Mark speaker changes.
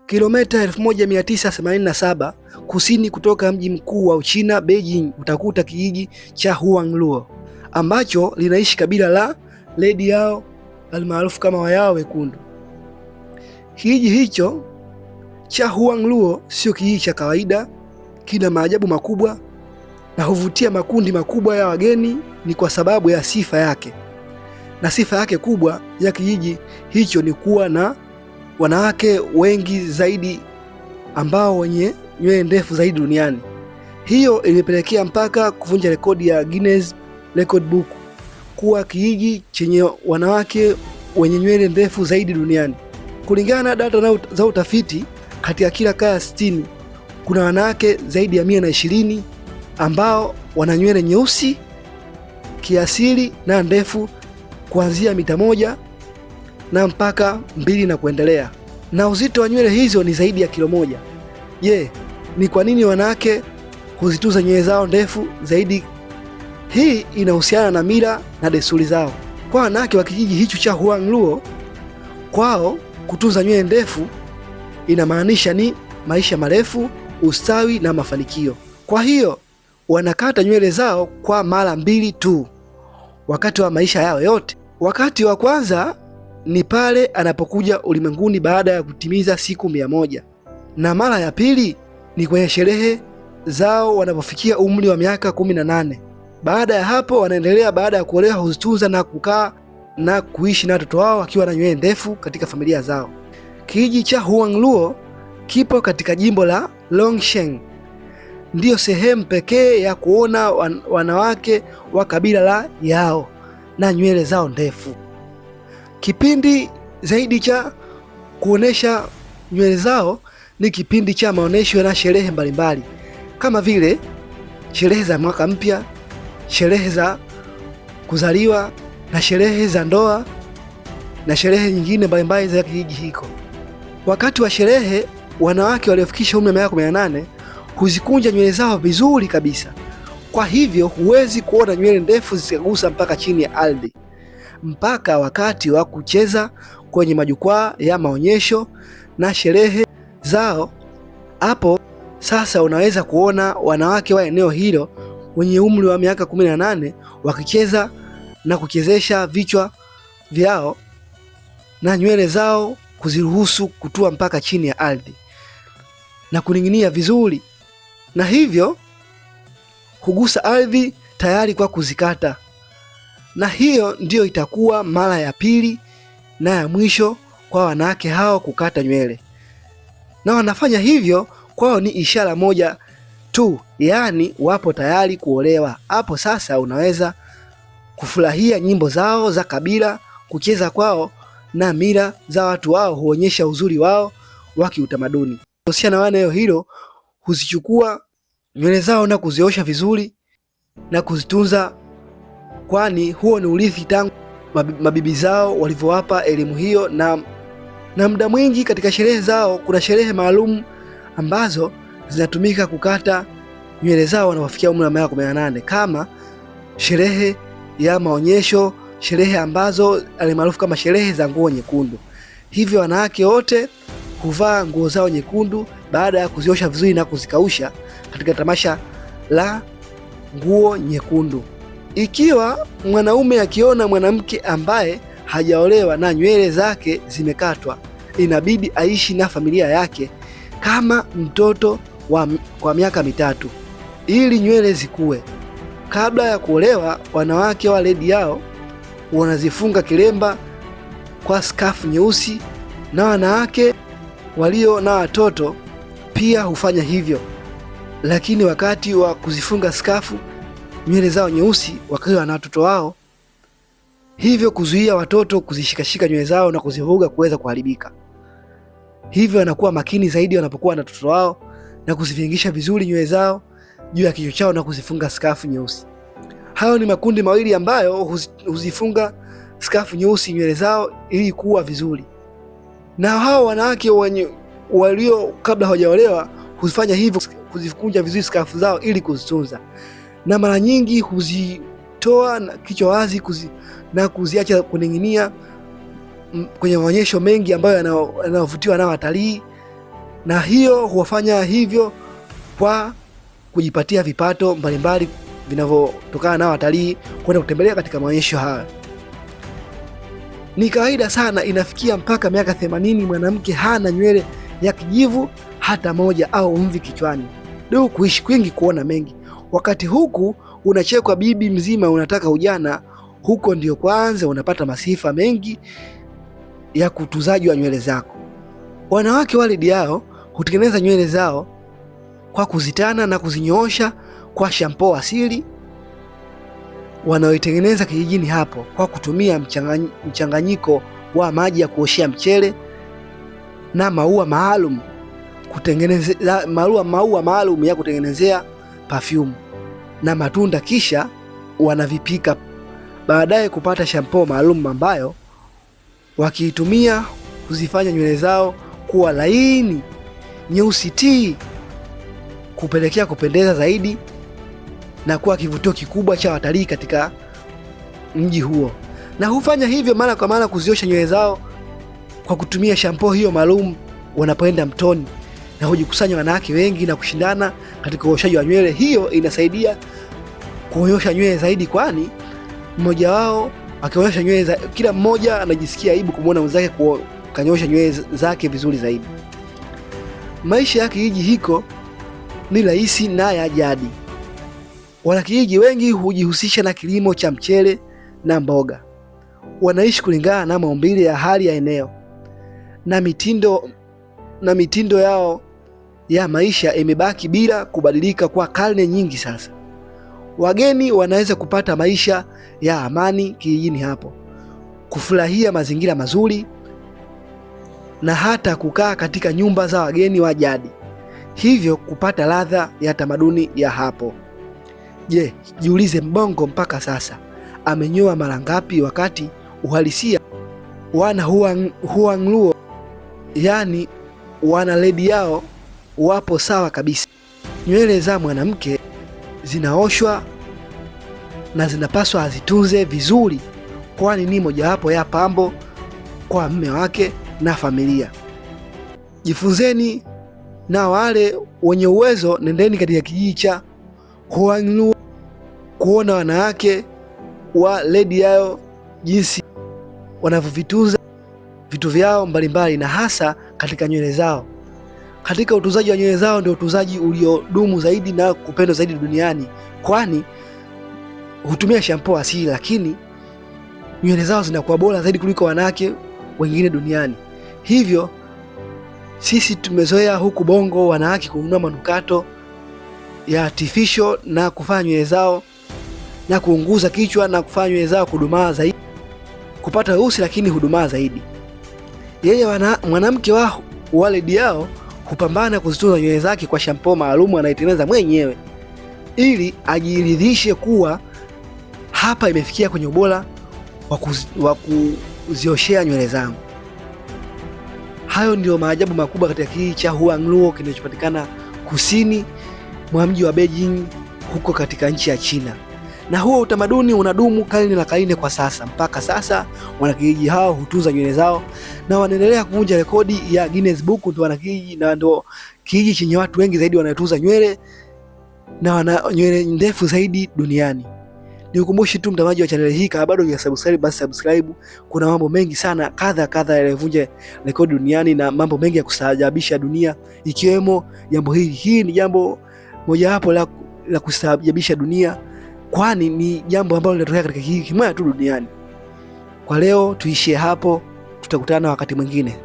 Speaker 1: Kilomita 1987 kusini kutoka mji mkuu wa Uchina Beijing, utakuta kijiji cha Huangluo ambacho linaishi kabila la Red Yao almaarufu kama Wayao wekundu. Kijiji hicho cha Huangluo sio kijiji cha kawaida, kina maajabu makubwa na huvutia makundi makubwa ya wageni. Ni kwa sababu ya sifa yake, na sifa yake kubwa ya kijiji hicho ni kuwa na wanawake wengi zaidi ambao wenye nywele ndefu zaidi duniani. Hiyo ilipelekea mpaka kuvunja rekodi ya Guinness Record Book kuwa kijiji chenye wanawake wenye nywele ndefu zaidi duniani. Kulingana na data za utafiti, katika kila kaya 60 kuna wanawake zaidi ya 120 ambao wana nywele nyeusi kiasili na ndefu kuanzia mita 1 na mpaka 2 na kuendelea, na uzito wa nywele hizo ni zaidi ya kilo 1. Je, ni kwa nini wanawake huzitunza nywele zao ndefu zaidi? Hii inahusiana na mila na desturi zao. Kwa wanawake wa kijiji hicho cha Huangluo, kwao kutunza nywele ndefu inamaanisha ni maisha marefu, ustawi na mafanikio. Kwa hiyo wanakata nywele zao kwa mara 2 tu wakati wa maisha yao yote. Wakati wa kwanza ni pale anapokuja ulimwenguni baada ya kutimiza siku 100, na mara ya pili ni kwenye sherehe zao wanapofikia umri wa miaka 18. Baada ya hapo wanaendelea, baada ya kuolewa huzitunza na kukaa na kuishi na watoto wao wakiwa na nywele ndefu katika familia zao. Kijiji cha Huangluo kipo katika jimbo la Longsheng. Ndiyo sehemu pekee ya kuona wanawake wa kabila la Yao na nywele zao ndefu. Kipindi zaidi cha kuonesha nywele zao ni kipindi cha maonesho na sherehe mbalimbali kama vile sherehe za mwaka mpya, sherehe za kuzaliwa na sherehe za ndoa na sherehe nyingine mbalimbali za kijiji hiko. Wakati wa sherehe, wanawake waliofikisha umri wa miaka 18 huzikunja nywele zao vizuri kabisa. Kwa hivyo huwezi kuona nywele ndefu zikigusa mpaka chini ya ardhi. Mpaka wakati wa kucheza kwenye majukwaa ya maonyesho na sherehe zao, hapo sasa unaweza kuona wanawake wa eneo hilo wenye umri wa miaka 18 wakicheza na kuchezesha vichwa vyao na nywele zao kuziruhusu kutua mpaka chini ya ardhi na kuning'inia vizuri, na hivyo kugusa ardhi tayari kwa kuzikata. Na hiyo ndiyo itakuwa mara ya pili na ya mwisho kwa wanawake hao kukata nywele, na wanafanya hivyo kwao ni ishara moja tu, yaani wapo tayari kuolewa. Hapo sasa unaweza kufurahia nyimbo zao za kabila, kucheza kwao na mila za watu wao huonyesha uzuri wao wa kiutamaduni. Kuhusiana na eneo hilo, huzichukua nywele zao na kuziosha vizuri na kuzitunza, kwani huo ni urithi tangu mabibi zao walivyowapa elimu hiyo. Na muda mwingi katika sherehe zao kuna sherehe maalum ambazo zinatumika kukata nywele zao wanapofikia umri wa miaka 18, kama sherehe ya maonyesho, sherehe ambazo alimaarufu kama sherehe za nguo nyekundu. Hivyo wanawake wote huvaa nguo zao nyekundu baada ya kuziosha vizuri na kuzikausha katika tamasha la nguo nyekundu. Ikiwa mwanaume akiona mwanamke ambaye hajaolewa na nywele zake zimekatwa, inabidi aishi na familia yake kama mtoto kwa miaka 3 ili nywele zikue. Kabla ya kuolewa, wanawake wa Red Yao wanazifunga kilemba kwa skafu nyeusi, na wanawake walio na watoto pia hufanya hivyo, lakini wakati wa kuzifunga skafu nywele zao nyeusi wakiwa na watoto wao, hivyo kuzuia watoto kuzishikashika nywele zao na kuzivuga kuweza kuharibika. Hivyo wanakuwa makini zaidi wanapokuwa na watoto wao na kuzivingisha vizuri nywele zao juu ya kichwa chao na kuzifunga skafu nyeusi. Hayo ni makundi mawili ambayo huzifunga skafu nyeusi nywele zao ili kuwa vizuri, na hao wanawake walio kabla hawajaolewa huzifanya hivyo, kuzikunja vizuri skafu zao ili kuzitunza, na mara nyingi huzitoa na kichwa wazi na kuziacha kuning'inia kwenye maonyesho mengi ambayo yanavutiwa na watalii na hiyo huwafanya hivyo kwa kujipatia vipato mbalimbali vinavyotokana na watalii kwenda kutembelea katika maonyesho haya. Ni kawaida sana, inafikia mpaka miaka 80 mwanamke hana nywele ya kijivu hata moja au mvi kichwani. Ndio kuishi kwingi kuona mengi. Wakati huku unachekwa bibi mzima unataka ujana, huko ndio kwanza unapata masifa mengi ya kutuzaji wa nywele zako. Wanawake walidi yao hutengeneza nywele zao kwa kuzitana na kuzinyoosha kwa shampoo asili wanaoitengeneza kijijini hapo kwa kutumia mchanganyiko wa maji ya kuoshea mchele na maua maalum ya kutengenezea perfume na matunda, kisha wanavipika baadaye kupata shampoo maalum ambayo wakiitumia kuzifanya nywele zao kuwa laini nyeusi tii, kupelekea kupendeza zaidi na kuwa kivutio kikubwa cha watalii katika mji huo. Na hufanya hivyo mara kwa mara kuziosha nywele zao kwa kutumia shampoo hiyo maalum wanapoenda mtoni, na hujikusanya wanawake wengi na kushindana katika uoshaji wa nywele. Hiyo inasaidia kuonyesha nywele zaidi, kwani mmoja wao akionyesha nywele kila mmoja anajisikia aibu kumwona mwenzake kanyosha nywele zake vizuri zaidi. Maisha ya kijiji hiko ni rahisi na ya jadi. Wanakijiji wengi hujihusisha na kilimo cha mchele na mboga. Wanaishi kulingana na maumbile ya hali ya eneo na mitindo yao ya maisha imebaki bila kubadilika kwa karne nyingi sasa. Wageni wanaweza kupata maisha ya amani kijijini hapo, kufurahia mazingira mazuri na hata kukaa katika nyumba za wageni wa jadi, hivyo kupata ladha ya tamaduni ya hapo. Je, jiulize, Mbongo mpaka sasa amenyoa mara ngapi, wakati uhalisia wana Huang Luo, yani wana ledi yao wapo sawa kabisa. Nywele za mwanamke zinaoshwa na zinapaswa azitunze vizuri, kwani ni mojawapo ya pambo kwa mume wake na familia. Jifunzeni, na wale wenye uwezo nendeni katika kijiji cha Huang Luo kuona wanawake wa ledi yao jinsi wanavyovitunza vitu vyao mbalimbali, na hasa katika nywele zao. Katika utunzaji wa nywele zao ndio utunzaji uliodumu zaidi na kupendwa zaidi duniani, kwani hutumia shampoo asili, lakini nywele zao zinakuwa bora zaidi kuliko wanawake wengine duniani. Hivyo sisi tumezoea huku Bongo wanawake kununua manukato ya artificial na kufanya nywele zao na kuunguza kichwa na kufanya nywele zao kudumaa zaidi, kupata weusi lakini hudumaa zaidi. Yeye mwanamke wa waledi yao hupambana kuzitunza nywele zake kwa shampoo maalum anaitengeneza mwenyewe ili ajiridhishe kuwa hapa imefikia kwenye ubora wa kuzioshea nywele zangu. Hayo ndio maajabu makubwa katika kijiji cha Huang Luo kinachopatikana kusini mwa mji wa Beijing huko katika nchi ya China. Na huo utamaduni unadumu karne na karne kwa sasa. Mpaka sasa wanakijiji hao hutunza nywele zao na wanaendelea kuvunja rekodi ya Guinness Book. Ndio wanakijiji na ndio kijiji chenye watu wengi zaidi wanaotunza nywele na wana nywele ndefu zaidi duniani. Nikukumbushe tu mtazamaji wa channel hii, kama bado hujasubscribe basi subscribe. Kuna mambo mengi sana kadha yaliyovunja rekodi duniani na mambo mengi ya kustaajabisha dunia, ikiwemo jambo hili. Hii ni jambo mojawapo la kustaajabisha dunia, kwani ni jambo ambalo linatokea katika kijiji kimoja tu duniani. Kwa leo tuishie hapo, tutakutana wakati mwingine.